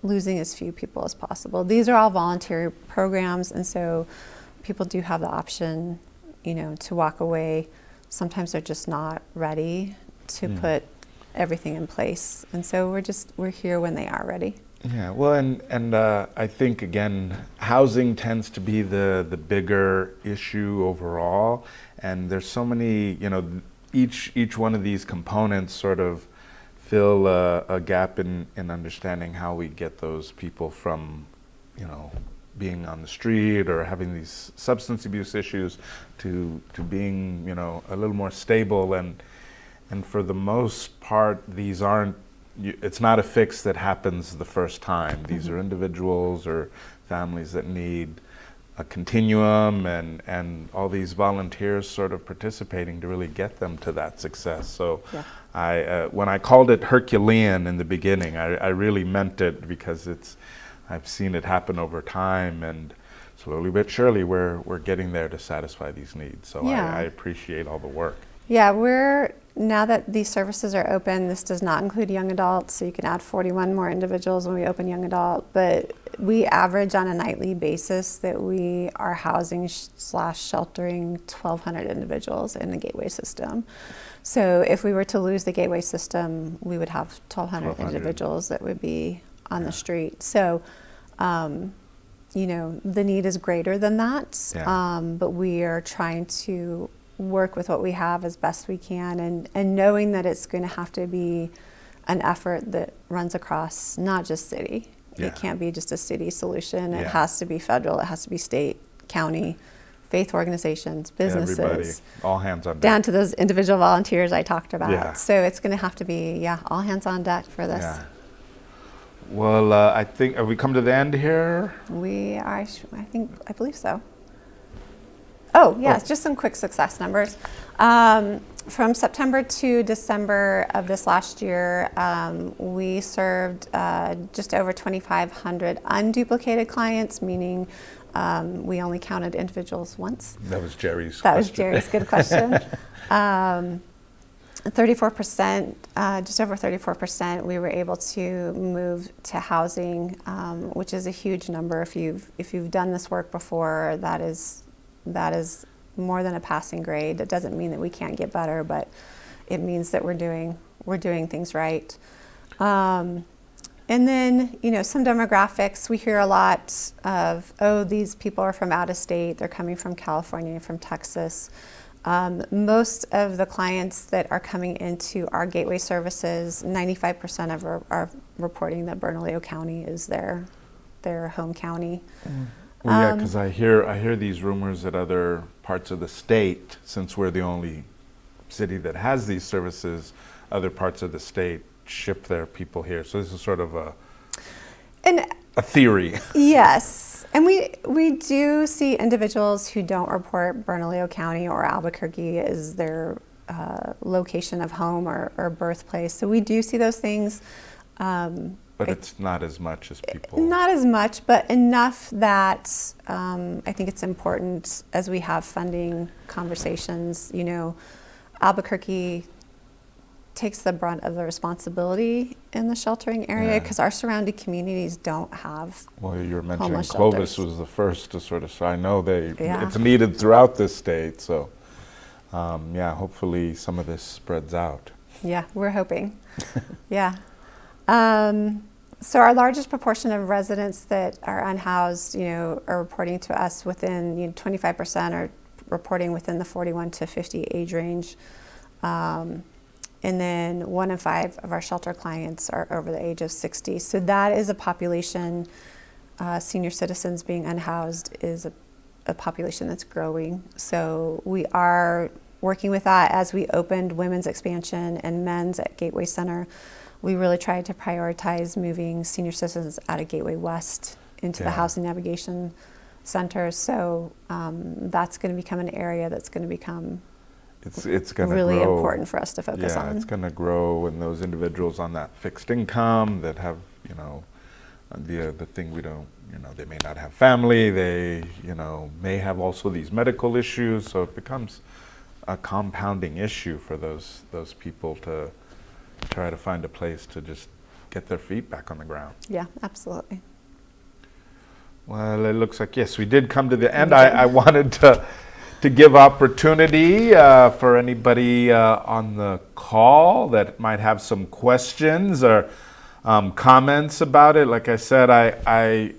losing as few people as possible. These are all voluntary programs, and so people do have the option, to walk away. Sometimes they're just not ready to put everything in place, and so we're here when they are ready. Yeah, well, and I think again, housing tends to be the bigger issue overall, and there's so many, each one of these components sort of fill a gap in understanding how we get those people from, being on the street or having these substance abuse issues to being, a little more stable. And for the most part, these aren't, it's not a fix that happens the first time. These are individuals or families that need a continuum, and all these volunteers sort of participating to really get them to that success. So when I called it Herculean in the beginning, I really meant it, because I've seen it happen over time, and slowly but surely we're getting there to satisfy these needs. So I appreciate all the work. Yeah, now that these services are open, this does not include young adults, so you can add 41 more individuals when we open young adult, but we average on a nightly basis that we are housing / sheltering 1,200 individuals in the Gateway system. So if we were to lose the Gateway system, we would have 1,200 individuals that would be on the street. So, the need is greater than that, but we are trying to work with what we have as best we can, and knowing that it's going to have to be an effort that runs across not just city. It can't be just a city solution. It has to be federal, it has to be state, county, faith organizations, businesses. Everybody, all hands on deck. Down to those individual volunteers I talked about. So it's going to have to be, all hands on deck for this. Yeah. Well, I think, have we come to the end here? We are, I believe so. Oh, yes, just some quick success numbers. From September to December of this last year, we served just over 2,500 unduplicated clients, meaning we only counted individuals once. That was Jerry's question. That was Jerry's good question. 34%, just over 34%, we were able to move to housing, which is a huge number. If you've done this work before, that is more than a passing grade. That doesn't mean that we can't get better, but it means that we're doing things right. And then, some demographics. We hear a lot of, these people are from out of state. They're coming from California, from Texas. Most of the clients that are coming into our Gateway services, 95% of are reporting that Bernalillo County is their home county. Well, yeah, because I hear these rumors that other parts of the state, since we're the only city that has these services, other parts of the state ship their people here. So this is sort of a theory. Yes, and we do see individuals who don't report Bernalillo County or Albuquerque as their location of home or birthplace. So we do see those things. But it's not as much as people. Not as much, but enough that I think it's important as we have funding conversations. Albuquerque takes the brunt of the responsibility in the sheltering area because our surrounding communities don't have. Well, you're mentioning shelters. Clovis was the first to sort of. So I know it's needed throughout this state. So, hopefully some of this spreads out. Yeah, we're hoping. Yeah. So our largest proportion of residents that are unhoused, are reporting to us within 25% or reporting within the 41 to 50 age range. And then 1 in 5 of our shelter clients are over the age of 60. So that is a population, senior citizens being unhoused is a population that's growing. So we are working with that. As we opened women's expansion and men's at Gateway Center, we really tried to prioritize moving senior citizens out of Gateway West into the Housing Navigation Center. So that's going to become an area that's going to become it's going to really grow. important for us to focus on. Yeah, it's going to grow, and those individuals on that fixed income that have, you know, the thing we don't, you know, they may not have family, they, you know, may have also these medical issues, so it becomes a compounding issue for those people to try to find a place to just get their feet back on the ground. Yeah, absolutely. Well, it looks like, yes, we did come to the end. I wanted to give opportunity for anybody on the call that might have some questions or comments about it. Like I said, I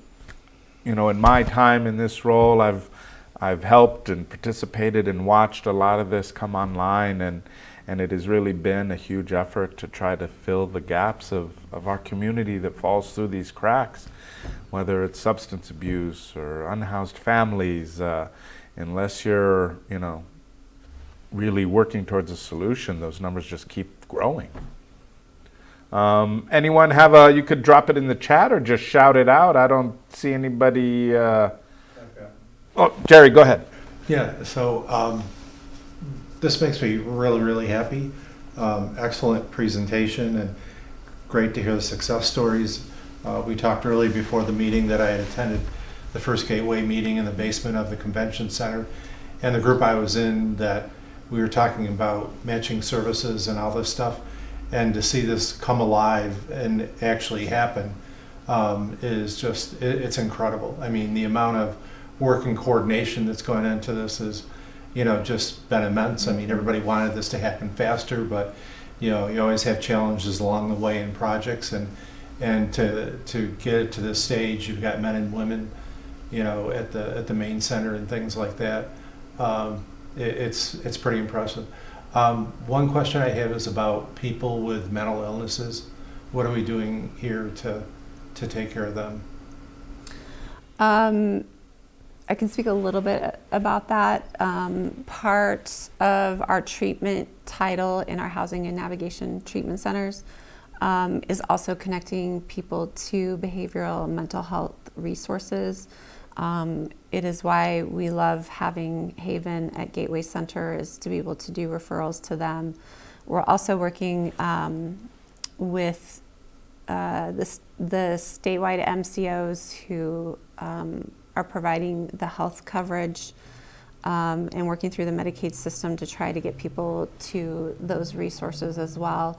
you know, in my time in this role, I've helped and participated and watched a lot of this come online, and it has really been a huge effort to try to fill the gaps of our community that falls through these cracks, whether it's substance abuse or unhoused families. Unless you're, you know, really working towards a solution, those numbers just keep growing. Anyone have you could drop it in the chat or just shout it out. I don't see anybody. Oh, Jerry, go ahead. Yeah, so this makes me really, really happy. Excellent presentation and great to hear the success stories. We talked earlier before the meeting that I had attended the first Gateway meeting in the basement of the convention center, and the group I was in, that we were talking about matching services and all this stuff, and to see this come alive and actually happen is just, it's incredible. I mean, the amount of work and coordination that's going into this is, you know, just been immense. I mean, everybody wanted this to happen faster, but you know, you always have challenges along the way in projects, and to get it to this stage, you've got men and women, you know, at the main center and things like that. It's pretty impressive. One question I have is about people with mental illnesses. What are we doing here to take care of them? I can speak a little bit about that. Part of our treatment title in our Housing and Navigation treatment centers is also connecting people to behavioral and mental health resources. It is why we love having Haven at Gateway Center, is to be able to do referrals to them. We're also working with the statewide MCOs who are providing the health coverage and working through the Medicaid system to try to get people to those resources as well.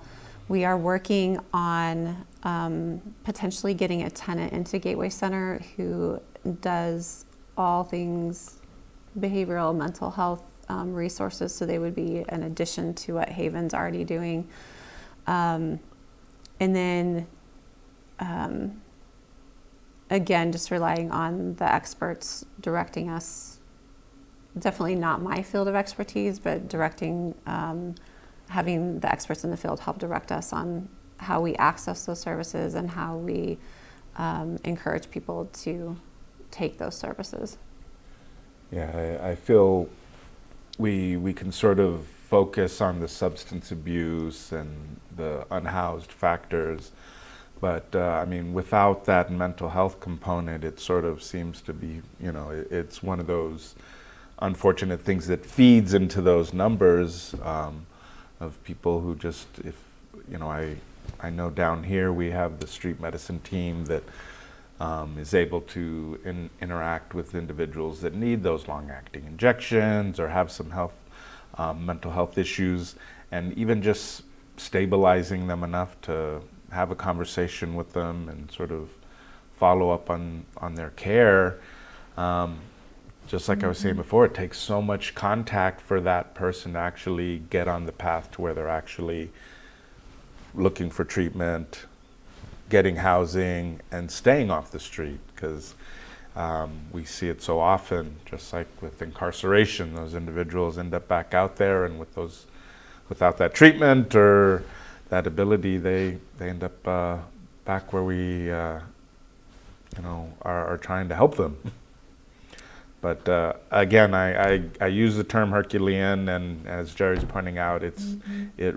We are working on potentially getting a tenant into Gateway Center who does all things behavioral mental health resources, so they would be an addition to what Haven's already doing. And then again, just relying on the experts directing us. Definitely not my field of expertise, but directing, having the experts in the field help direct us on how we access those services and how we encourage people to take those services. Yeah, I feel we can sort of focus on the substance abuse and the unhoused factors, but I mean, without that mental health component, it sort of seems to be, you know, it's one of those unfortunate things that feeds into those numbers of people who just, if, you know, I know down here we have the street medicine team that is able to interact with individuals that need those long-acting injections or have some health, mental health issues, and even just stabilizing them enough to have a conversation with them and sort of follow up on their care. Just like I was saying before, it takes so much contact for that person to actually get on the path to where they're actually looking for treatment, getting housing, and staying off the street. Because We see it so often, just like with incarceration, those individuals end up back out there, and without that treatment or that ability, they end up back where we are trying to help them. But again, I use the term Herculean, and as Jerry's pointing out, it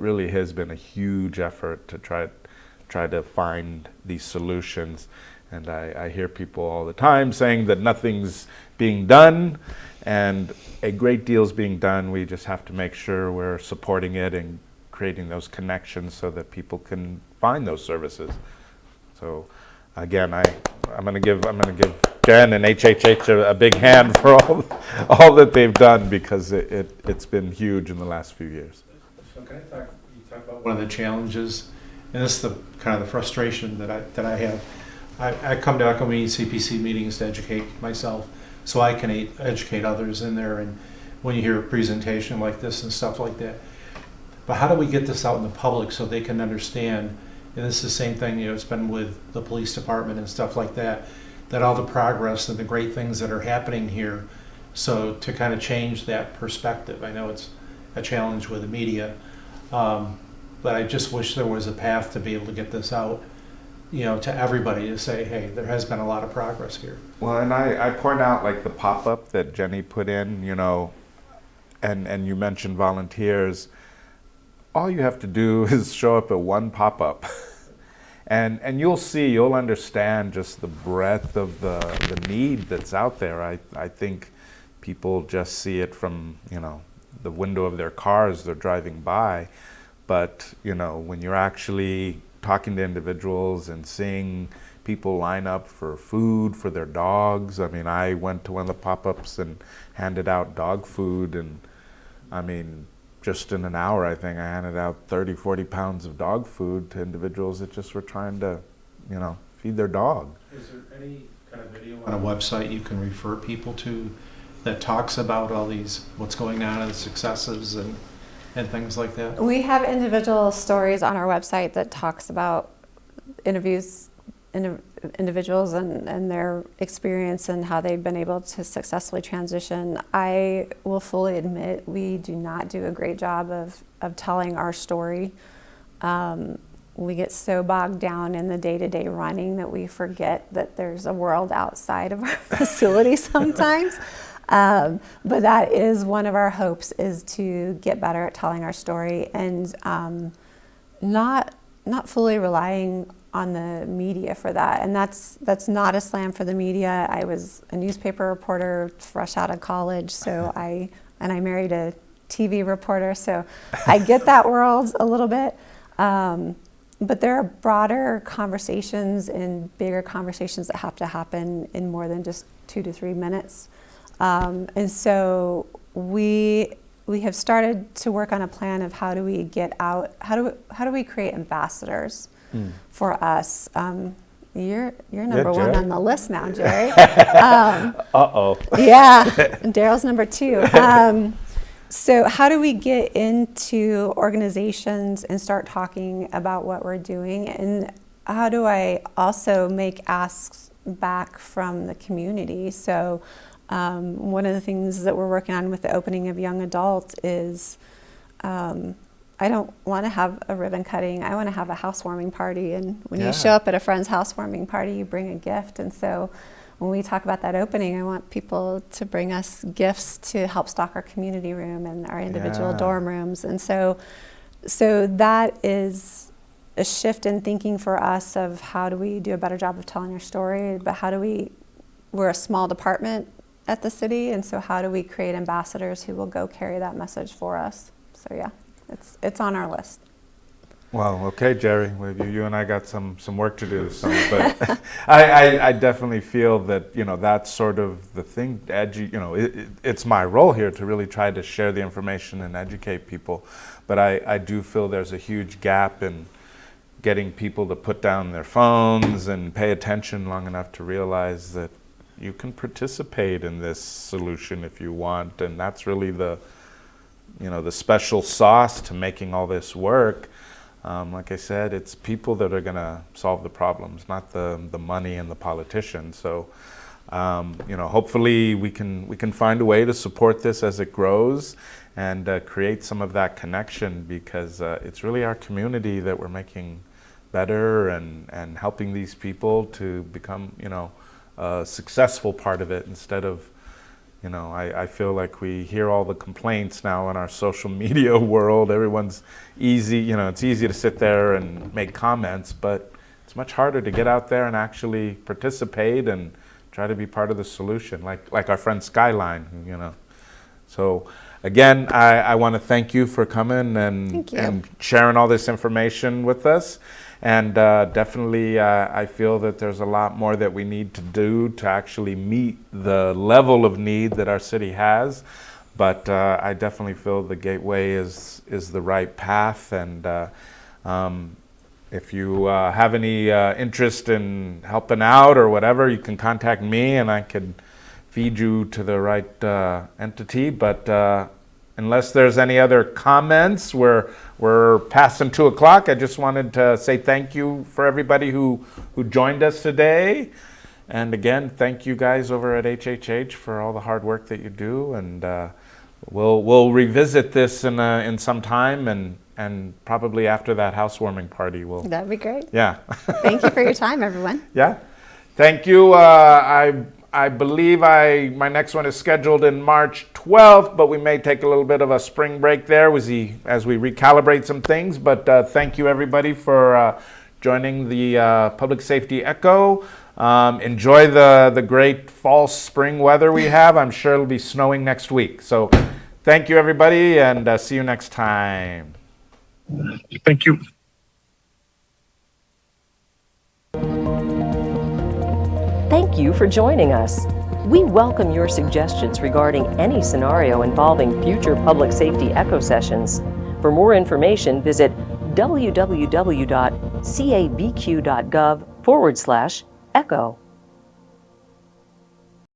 really has been a huge effort to try to find these solutions. And I hear people all the time saying that nothing's being done, and a great deal's being done. We just have to make sure we're supporting it and creating those connections so that people can find those services. So again, I'm going to give Jen and HHH a big hand for all that they've done, because it's been huge in the last few years. So can you talk about one of the challenges, and this is the kind of the frustration that I have. I come to Echo Meeting CPC meetings to educate myself, so I can educate others in there. And when you hear a presentation like this and stuff like that, but how do we get this out in the public so they can understand? And this is the same thing, it's been with the police department and stuff like that all the progress and the great things that are happening here. So to kind of change that perspective, I know it's a challenge with the media, but I just wish there was a path to be able to get this out, to everybody, to say, hey, there has been a lot of progress here. Well, and I point out, like, the pop-up that Jenny put in, and you mentioned volunteers. All you have to do is show up at one pop-up, and you'll understand just the breadth of the need that's out there. I think people just see it from the window of their cars they're driving by, but when you're actually talking to individuals and seeing people line up for food for their dogs. I mean, I went to one of the pop-ups and handed out dog food, and I mean, just in an hour, I think I handed out 30, 40 pounds of dog food to individuals that just were trying to, feed their dog. Is there any kind of video on a website you can refer people to that talks about all these, what's going on and the successes and things like that? We have individual stories on our website that talks about individuals and their experience and how they've been able to successfully transition. I will fully admit we do not do a great job of telling our story. We get so bogged down in the day-to-day running that we forget that there's a world outside of our facility sometimes. But that is one of our hopes, is to get better at telling our story, and not fully relying on the media for that. And that's not a slam for the media. I was a newspaper reporter fresh out of college, so I married a TV reporter, so I get that world a little bit. But there are broader conversations and bigger conversations that have to happen in more than just 2 to 3 minutes. And so we have started to work on a plan of how do we get out, how do we create ambassadors for us. You're number one on the list now, Jerry. Uh-oh. Yeah, and Daryl's number 2. So how do we get into organizations and start talking about what we're doing? And how do I also make asks back from the community? So one of the things that we're working on with the opening of young adult is I don't want to have a ribbon cutting. I want to have a housewarming party. And when you show up at a friend's housewarming party, you bring a gift. And so when we talk about that opening, I want people to bring us gifts to help stock our community room and our individual dorm rooms. And so that is a shift in thinking for us of how do we do a better job of telling our story, but we're a small department at the city, and so how do we create ambassadors who will go carry that message for us? So yeah, it's on our list. Well, okay, Jerry, you and I got some work to do. But I definitely feel that that's sort of the thing. It's my role here to really try to share the information and educate people. But I do feel there's a huge gap in getting people to put down their phones and pay attention long enough to realize that you can participate in this solution if you want, and that's really the special sauce to making all this work. Like I said, it's people that are going to solve the problems, not the money and the politicians. So hopefully we can find a way to support this as it grows and create some of that connection, because it's really our community that we're making better and helping these people to become, a successful part of it instead of, I feel like we hear all the complaints now in our social media world. Everyone's easy, it's easy to sit there and make comments, but it's much harder to get out there and actually participate and try to be part of the solution, like our friend Skyline, So again, I want to thank you for coming and sharing all this information with us. And definitely, I feel that there's a lot more that we need to do to actually meet the level of need that our city has. But I definitely feel the Gateway is the right path. And if you have any interest in helping out or whatever, you can contact me and I can feed you to the right entity. But unless there's any other comments, we're passing 2 o'clock. I just wanted to say thank you for everybody who joined us today. And again, thank you guys over at HHH for all the hard work that you do. And we'll revisit this in some time, and probably after that housewarming party. That'd be great. Yeah. Thank you for your time, everyone. Yeah. Thank you. I believe my next one is scheduled in March 12th, but we may take a little bit of a spring break there as we recalibrate some things. But thank you, everybody, for joining the Public Safety Echo. Enjoy the great fall spring weather we have. I'm sure it'll be snowing next week. So thank you, everybody, and see you next time. Thank you. Thank you for joining us. We welcome your suggestions regarding any scenario involving future public safety echo sessions. For more information, visit www.cabq.gov/echo.